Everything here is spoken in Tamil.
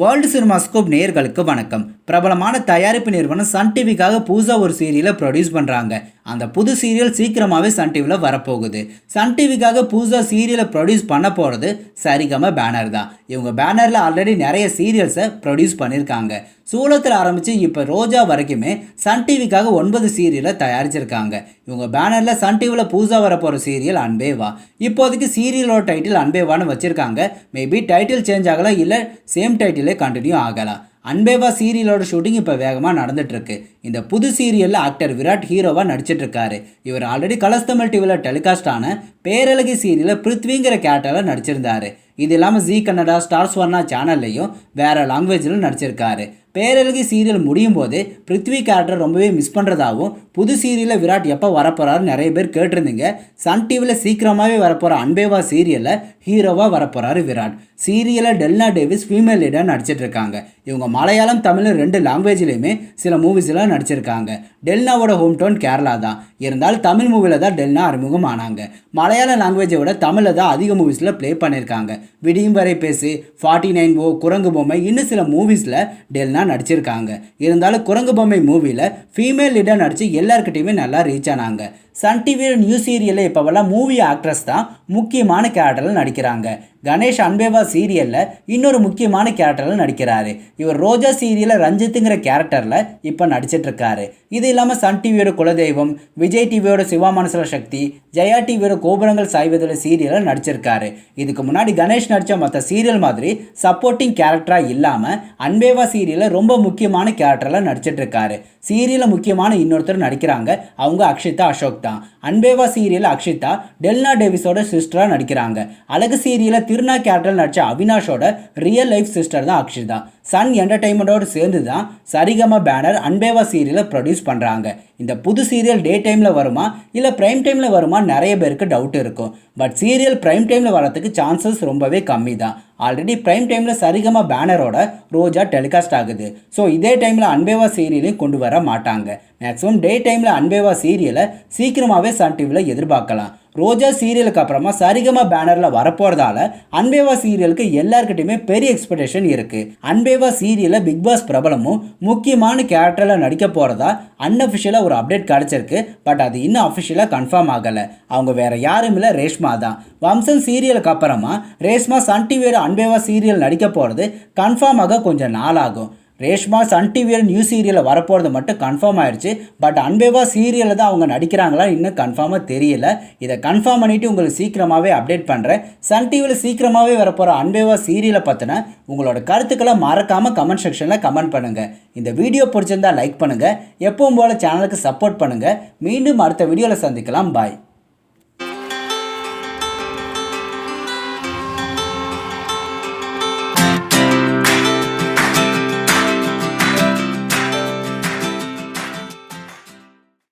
வேர்ல்டு சினிமாஸ்கோப் நேயர்களுக்கு வணக்கம். பிரபலமான தயாரிப்பு நிறுவனம் சன் டிவிக்காக புதுசாக ஒரு சீரியலை ப்ரொடியூஸ் பண்ணுறாங்க. அந்த புது சீரியல் சீக்கிரமாகவே சன் டிவியில் வரப்போகுது. சன் டிவிக்காக புதுசாக சீரியலை ப்ரொடியூஸ் பண்ண போகிறது சரிகம பேனர் தான். இவங்க பேனரில் ஆல்ரெடி நிறைய சீரியல்ஸை ப்ரொடியூஸ் பண்ணியிருக்காங்க. சூலத்தில் ஆரம்பித்து இப்போ ரோஜா வரைக்குமே சன் டிவிக்காக 9 சீரியலை தயாரிச்சிருக்காங்க. இவங்க பேனரில் சன் டிவியில் புதுசாக வரப்போகிற சீரியல் அன்பேவா. இப்போதைக்கு சீரியலோட டைட்டில் அன்பேவான்னு வச்சுருக்காங்க. மேபி டைட்டில் சேஞ்ச் ஆகலாம், இல்லை சேம் டைட்டிலே கண்டினியூ ஆகலாம். அன்பேவா சீரியலோட ஷூட்டிங் இப்போ வேகமாக நடந்துட்டுருக்கு. இந்த புது சீரியலில் ஆக்டர் விராட் ஹீரோவாக நடிச்சிட்ருக்காரு. இவர் ஆல்ரெடி கலர்ஸ் தமிழ் டிவியில் டெலிகாஸ்ட் ஆன பேரழகி சீரியலில் பிருத்விங்கிற கேரக்டரில் நடிச்சிருந்தாரு. இது இல்லாமல் ஜி கன்னடா, ஸ்டார்ஸ் வர்ணா சேனல்லையும் வேறு லாங்குவேஜில் நடிச்சிருக்காரு. பேரழகி சீரியல் முடியும் போது பிருத்வி கேரக்டர் ரொம்பவே மிஸ் பண்ணுறதாகவும், புது சீரியலில் விராட் எப்போ வரப்போகிறாரு நிறைய பேர் கேட்டிருந்தீங்க. சன் டிவியில் சீக்கிரமாகவே வரப்போகிற அன்பேவா சீரியலில் ஹீரோவாக வரப்போகிறாரு விராட். சீரியலில் டெல்னா டேவிஸ் ஃபீமேல் லீடர் நடிச்சிட்ருக்காங்க. இவங்க மலையாளம், தமிழ் 2 லாங்குவேஜ்லேயுமே சில மூவிஸ்லாம் நடிச்சிருக்காங்க. டெல்னாவோட ஹோம் டவுன் கேரளா தான். இருந்தாலும் தமிழ் மூவியில் தான் டெல்னா அறிமுகம் ஆனாங்க. மலையாள லாங்குவேஜை விட தமிழில் தான் அதிக மூவிஸில் ப்ளே பண்ணியிருக்காங்க. விடியும் வரை பேசு, 49 குரங்கு பொம்மை, இன்னும் சில மூவிஸில் டெல்னா நடிச்சிருக்காங்க. இருந்தாலும் குரங்கு பொம்மை மூவியில் ஃபீமேல் லீடர் நடித்து எல்லாருக்கிட்டையுமே நல்லா ரீச் ஆனாங்க. சன் டிவியோட நியூ சீரியலில் இப்போவெல்லாம் மூவி ஆக்ட்ரஸ் தான் முக்கியமான கேரக்டரில் நடிக்கிறாங்க. கணேஷ் அன்பேவா சீரியலில் இன்னொரு முக்கியமான கேரக்டரில் நடிக்கிறாரு. இவர் ரோஜா சீரியலில் ரஞ்சித்துங்கிற கேரக்டரில் இப்போ நடிச்சிட்ருக்காரு. இது இல்லாமல் சன் டிவியோட குலதெய்வம், விஜய் டிவியோட சிவா மனசுல சக்தி, ஜெயா டிவியோட கோபுரங்கள் சாய்வதில் சீரியலில் நடிச்சிருக்காரு. இதுக்கு முன்னாடி கணேஷ் நடித்த மற்ற சீரியல் மாதிரி சப்போர்ட்டிங் கேரக்டராக இல்லாமல் அன்பேவா சீரியலில் ரொம்ப முக்கியமான கேரக்டரில் நடிச்சிட்ருக்காரு. சீரியலில் முக்கியமான இன்னொருத்தர் நடிக்கிறாங்க. அவங்க அக்ஷிதா அசோக் தான். அன்பேவா சீரியலில் அக்ஷிதா டெல்னா டேவிஸோட சிஸ்டராக நடிக்கிறாங்க. அழகு சீரியலில் திருநா கேரக்டர் நடித்த அவினாஷோட ரியல் லைஃப் சிஸ்டர் தான் அக்ஷிதா. சன் என்டர்டைன்மெண்ட்டோடு சேர்ந்து தான் சரிகம பேனர் அன்பேவா சீரியலை ப்ரொடியூஸ் பண்ணுறாங்க. இந்த புது சீரியல் டே டைமில் வருமா இல்லை ப்ரைம் டைமில் வருமா நிறைய பேருக்கு டவுட் இருக்கும். பட் சீரியல் ப்ரைம் டைமில் வரதுக்கு சான்சஸ் ரொம்பவே கம்மி தான். ஆல்ரெடி ப்ரைம் டைமில் சரிகம பேனரோட ரோஜா டெலிகாஸ்ட் ஆகுது. ஸோ இதே டைமில் அன்பேவா சீரியலையும் கொண்டு வர மாட்டாங்க. மேக்ஸிமம் டே டைமில் அன்பேவா சீரியலை சீக்கிரமாகவே சன் டிவியில் எதிர்பார்க்கலாம். ரோஜா சீரியலுக்கு அப்புறமா சரிகமா பேனரில் வரப்போகிறதால அன்பேவா சீரியலுக்கு எல்லாருக்கிட்டையுமே பெரிய எக்ஸ்பெக்டேஷன் இருக்குது. அன்பேவா சீரியலில் பிக் பாஸ் பிரபலமும் முக்கியமான கேரக்டரில் நடிக்க போகிறதா அன்அஃபிஷியலாக ஒரு அப்டேட் கிடச்சிருக்கு. பட் அது இன்னும் அஃபிஷியலாக கன்ஃபார்ம் ஆகலை. அவங்க வேறு யாரும் இல்லை, ரேஷ்மா தான். வம்சம் சீரியலுக்கு அப்புறமா ரேஷ்மா சன் டிவியோட அன்பேவா சீரியல் நடிக்க போகிறது கன்ஃபார்ம் ஆக கொஞ்சம் நாள் ஆகும். ரேஷ்மா சன் டிவியில் நியூ சீரியலில் வரப்போகிறது மட்டும் கன்ஃபார்ம் ஆயிடுச்சு. பட் அன்பேவா சீரியலில் தான் அவங்க நடிக்கிறாங்களா இன்னும் கன்ஃபார்மாக தெரியல. இதை கன்ஃபார்ம் பண்ணிவிட்டு உங்களுக்கு சீக்கிரமாகவே அப்டேட் பண்ணுறேன். சன் டிவியில் சீக்கிரமாகவே வரப்போகிற அன்பேவா சீரியலை பற்றின உங்களோட கருத்துக்களை மறக்காமல் கமெண்ட் செக்ஷனில் கமெண்ட் பண்ணுங்கள். இந்த வீடியோ பிடிச்சிருந்தால் லைக் பண்ணுங்கள். எப்பவும் போல் சேனலுக்கு சப்போர்ட் பண்ணுங்கள். மீண்டும் அடுத்த வீடியோவில் சந்திக்கலாம். பாய்.